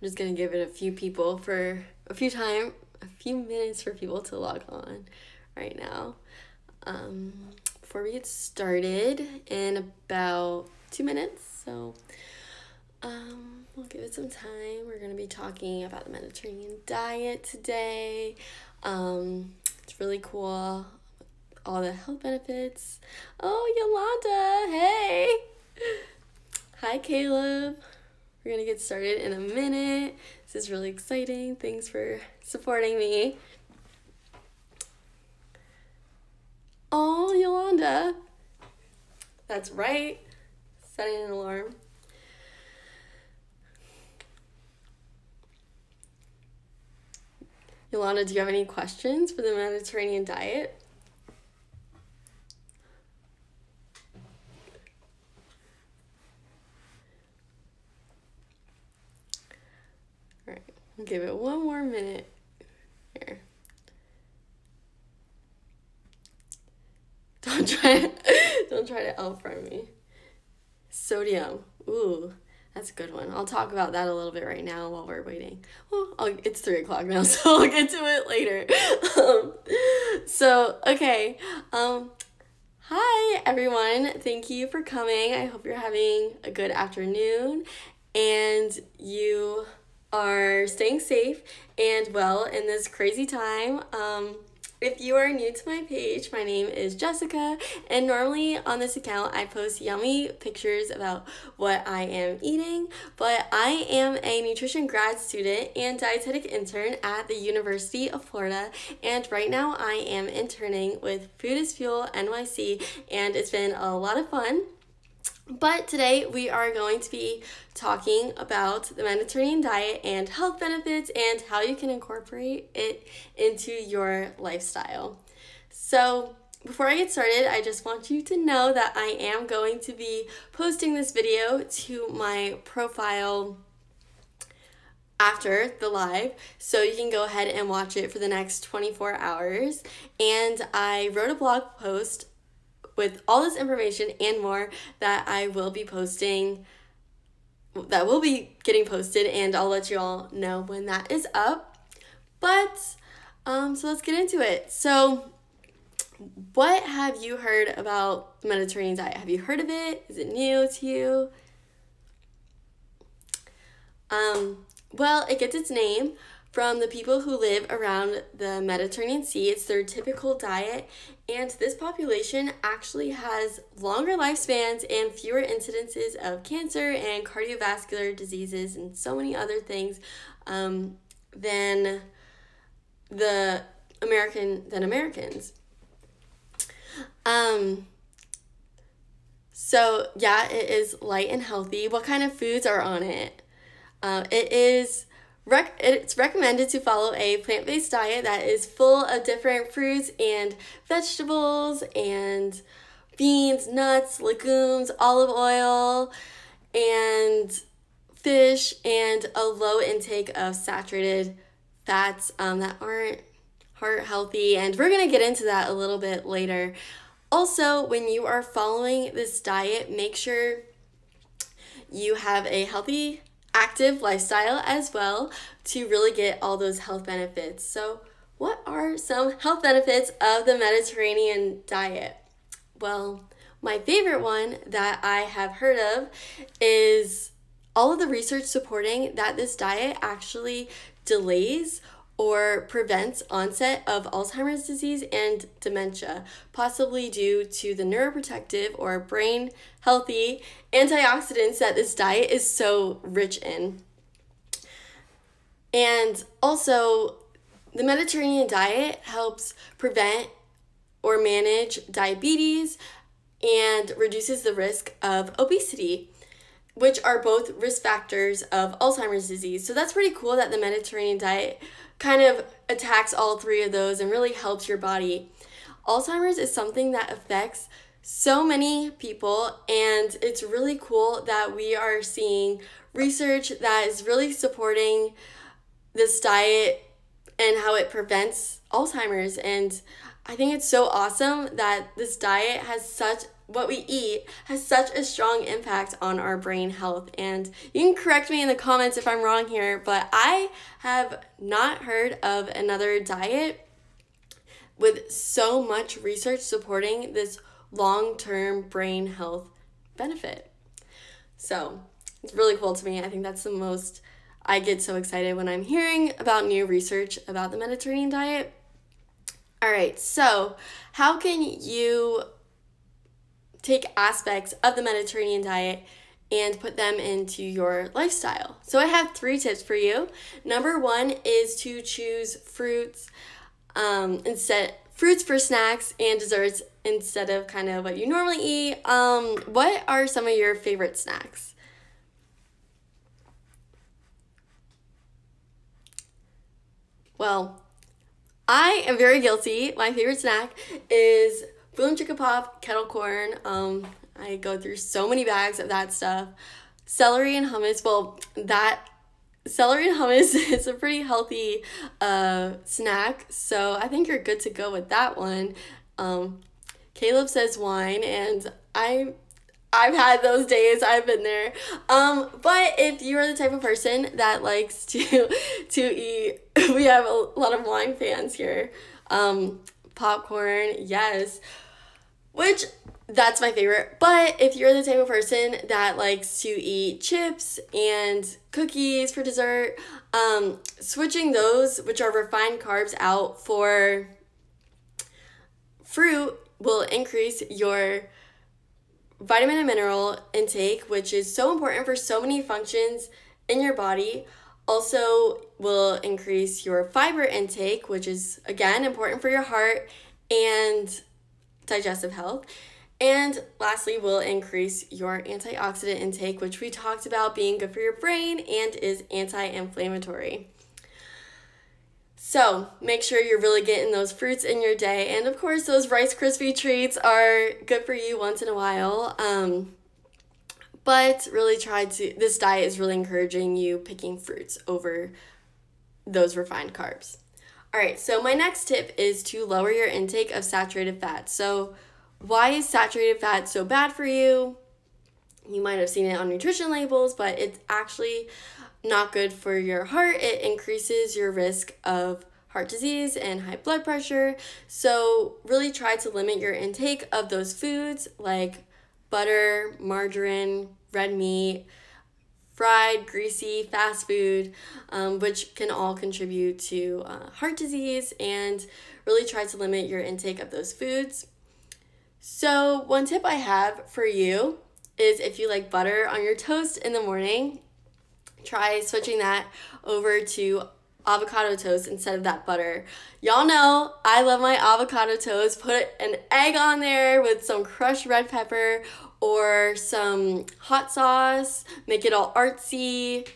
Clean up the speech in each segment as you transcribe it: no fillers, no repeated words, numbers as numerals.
just gonna give it a few minutes for people to log on right now. Before we get started in about 2 minutes, so we'll give it some time. We're gonna be talking about the Mediterranean diet today. It's really cool, all the health benefits. Oh, Yolanda, hey! Hi, Caleb. We're gonna get started in a minute. This is really exciting. Thanks for supporting me. Oh, Yolanda. That's right. Setting an alarm. Yolanda, do you have any questions for the Mediterranean diet? All right, I'll give it one more minute here. Don't try to out-front me. Sodium. Ooh, that's a good one. I'll talk about that a little bit right now while we're waiting. Well, it's 3 o'clock now, so I'll get to it later. Okay. Hi, everyone. Thank you for coming. I hope you're having a good afternoon and you are staying safe and well in this crazy time. If you are new to my page, my name is Jessica, and normally on this account I post yummy pictures about what I am eating, but I am a nutrition grad student and dietetic intern at the University of Florida, and right now I am interning with Food is Fuel NYC, and it's been a lot of fun. But today we are going to be talking about the Mediterranean diet and health benefits and how you can incorporate it into your lifestyle. So before I get started, I just want you to know that I am going to be posting this video to my profile after the live, so you can go ahead and watch it for the next 24 hours. And I wrote a blog post with all this information and more that I will be posting, that will be getting posted, and I'll let you all know when that is up. But, so let's get into it. So, what have you heard about the Mediterranean diet? Have you heard of it? Is it new to you? Well, it gets its name from the people who live around the Mediterranean Sea. It's their typical diet, and this population actually has longer lifespans and fewer incidences of cancer and cardiovascular diseases and so many other things than Americans. So yeah, it is light and healthy. What kind of foods are on it? It's recommended to follow a plant-based diet that is full of different fruits and vegetables and beans, nuts, legumes, olive oil, and fish, and a low intake of saturated fats that aren't heart healthy. And we're going to get into that a little bit later. Also, when you are following this diet, make sure you have a healthy, active lifestyle as well to really get all those health benefits. So what are some health benefits of the Mediterranean diet? Well, my favorite one that I have heard of is all of the research supporting that this diet actually delays or prevents onset of Alzheimer's disease and dementia, possibly due to the neuroprotective or brain healthy antioxidants that this diet is so rich in. And also, the Mediterranean diet helps prevent or manage diabetes and reduces the risk of obesity, which are both risk factors of Alzheimer's disease. So that's pretty cool that the Mediterranean diet kind of attacks all three of those and really helps your body. Alzheimer's is something that affects so many people, and it's really cool that we are seeing research that is really supporting this diet and how it prevents Alzheimer's. And I think it's so awesome that this diet has such what we eat has such a strong impact on our brain health. And you can correct me in the comments if I'm wrong here, but I have not heard of another diet with so much research supporting this long-term brain health benefit. So it's really cool to me. I think that's the most, I get so excited when I'm hearing about new research about the Mediterranean diet. All right, so how can you take aspects of the Mediterranean diet and put them into your lifestyle? So I have 3 tips for you. Number 1 is to choose fruits fruits for snacks and desserts instead of kind of what you normally eat. What are some of your favorite snacks? Well, I am very guilty. My favorite snack is Boom Chicka Pop kettle corn. I go through so many bags of that stuff. Celery and hummus. Well, that celery and hummus is a pretty healthy snack, so I think you're good to go with that one. Caleb says wine, and I've had those days. I've been there. But if you are the type of person that likes to eat, we have a lot of wine fans here. Popcorn, yes. Which, that's my favorite. But if you're the type of person that likes to eat chips and cookies for dessert, switching those, which are refined carbs, out for fruit will increase your vitamin and mineral intake, which is so important for so many functions in your body. Also will increase your fiber intake, which is, again, important for your heart and digestive health. And lastly, will increase your antioxidant intake, which we talked about being good for your brain and is anti-inflammatory. So make sure you're really getting those fruits in your day. And of course, those Rice Krispie treats are good for you once in a while. But really this diet is really encouraging you picking fruits over those refined carbs. All right, so my next tip is to lower your intake of saturated fat. So why is saturated fat so bad for you? You might have seen it on nutrition labels, but it's actually not good for your heart. It increases your risk of heart disease and high blood pressure. So really try to limit your intake of those foods like butter, margarine, red meat, fried, greasy, fast food, which can all contribute to heart disease, and really try to limit your intake of those foods. So one tip I have for you is if you like butter on your toast in the morning, try switching that over to avocado toast instead of that butter. Y'all know I love my avocado toast. Put an egg on there with some crushed red pepper or some hot sauce. Make it all artsy.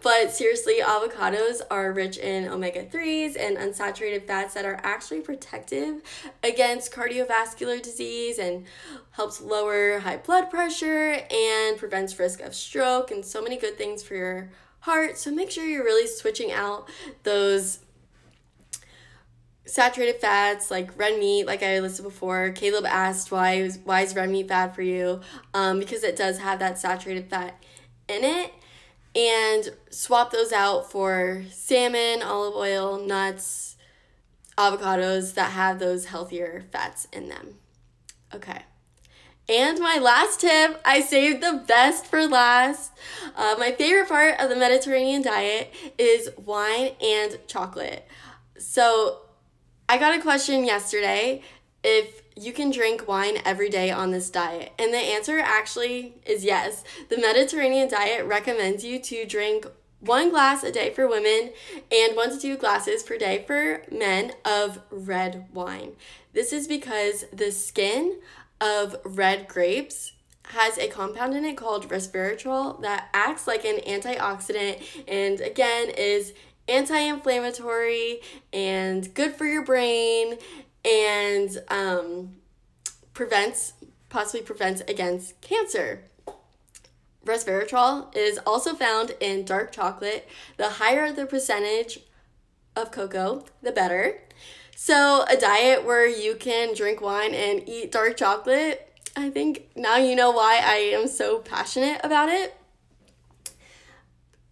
But seriously, avocados are rich in omega-3s and unsaturated fats that are actually protective against cardiovascular disease and helps lower high blood pressure and prevents risk of stroke and so many good things for your heart. So make sure you're really switching out those saturated fats like red meat, like I listed before. Caleb asked why is red meat bad for you? Because it does have that saturated fat in it. And swap those out for salmon, olive oil, nuts, avocados that have those healthier fats in them. Okay. And my last tip, I saved the best for last. My favorite part of the Mediterranean diet is wine and chocolate. So I got a question yesterday if you can drink wine every day on this diet. And the answer actually is yes. The Mediterranean diet recommends you to drink 1 glass a day for women and 1 to 2 glasses per day for men of red wine. This is because the skin of red grapes has a compound in it called resveratrol that acts like an antioxidant and again is anti-inflammatory and good for your brain and possibly prevents against cancer. Resveratrol is also found in dark chocolate. The higher the percentage of cocoa, the better. So a diet where you can drink wine and eat dark chocolate. I think now you know why I am so passionate about it.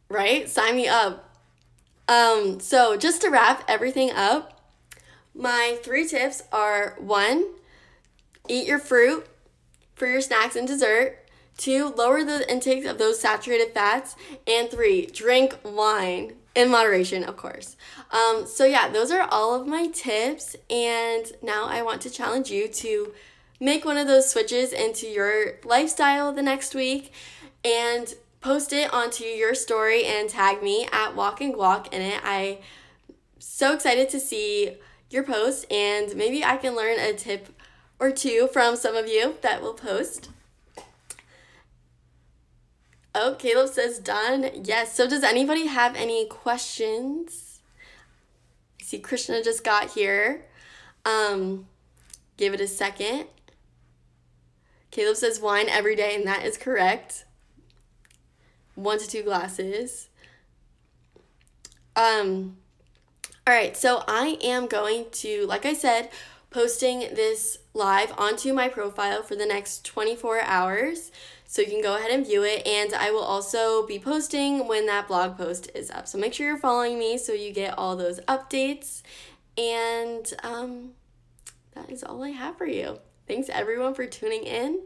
Right? Sign me up. So just to wrap everything up, my 3 tips are: 1, eat your fruit for your snacks and dessert. 2, lower the intake of those saturated fats. And 3, drink wine in moderation, of course. So yeah, those are all of my tips. And now I want to challenge you to make one of those switches into your lifestyle the next week and post it onto your story and tag me at walkandguac in it. I'm so excited to see your post, and maybe I can learn a tip or 2 from some of you that will post. Oh, Caleb says done. Yes. So does anybody have any questions? I see Krishna just got here. Give it a second. Caleb says wine every day, and that is correct. 1 to 2 glasses. All right, so I am going to, like I said, posting this live onto my profile for the next 24 hours. So you can go ahead and view it, and I will also be posting when that blog post is up. So make sure you're following me so you get all those updates. And that is all I have for you. Thanks everyone for tuning in.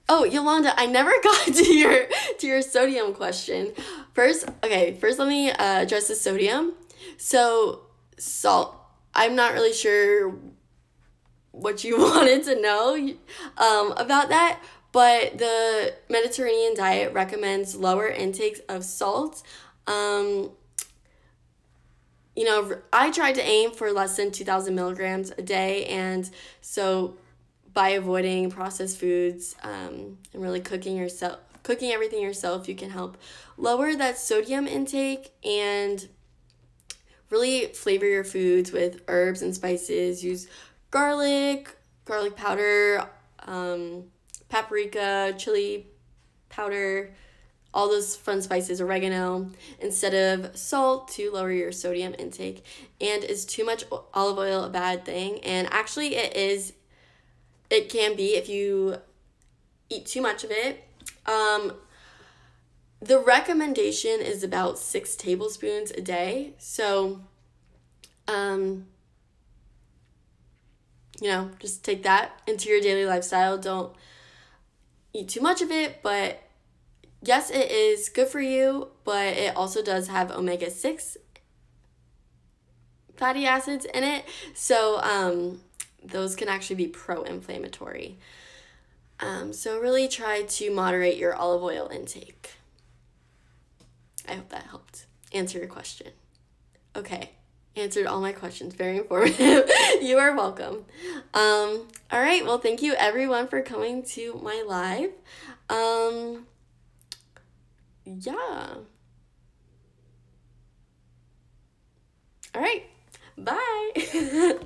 Oh, Yolanda, I never got to your sodium question. First let me address the sodium. So salt, I'm not really sure what you wanted to know about that, but the Mediterranean diet recommends lower intakes of salt. I tried to aim for less than 2,000 milligrams a day, and so by avoiding processed foods and really cooking everything yourself, you can help lower that sodium intake and really flavor your foods with herbs and spices. Use garlic powder, paprika, chili powder, all those fun spices, oregano, instead of salt to lower your sodium intake. And is too much olive oil a bad thing? And actually it can be if you eat too much of it. The recommendation is about 6 tablespoons a day. So, just take that into your daily lifestyle. Don't eat too much of it, but yes, it is good for you, but it also does have omega-6 fatty acids in it. So, those can actually be pro-inflammatory. So really try to moderate your olive oil intake. I hope that helped answer your question. Okay, answered all my questions. Very informative. You are welcome. All right, well, thank you everyone for coming to my live. Yeah. All right, bye.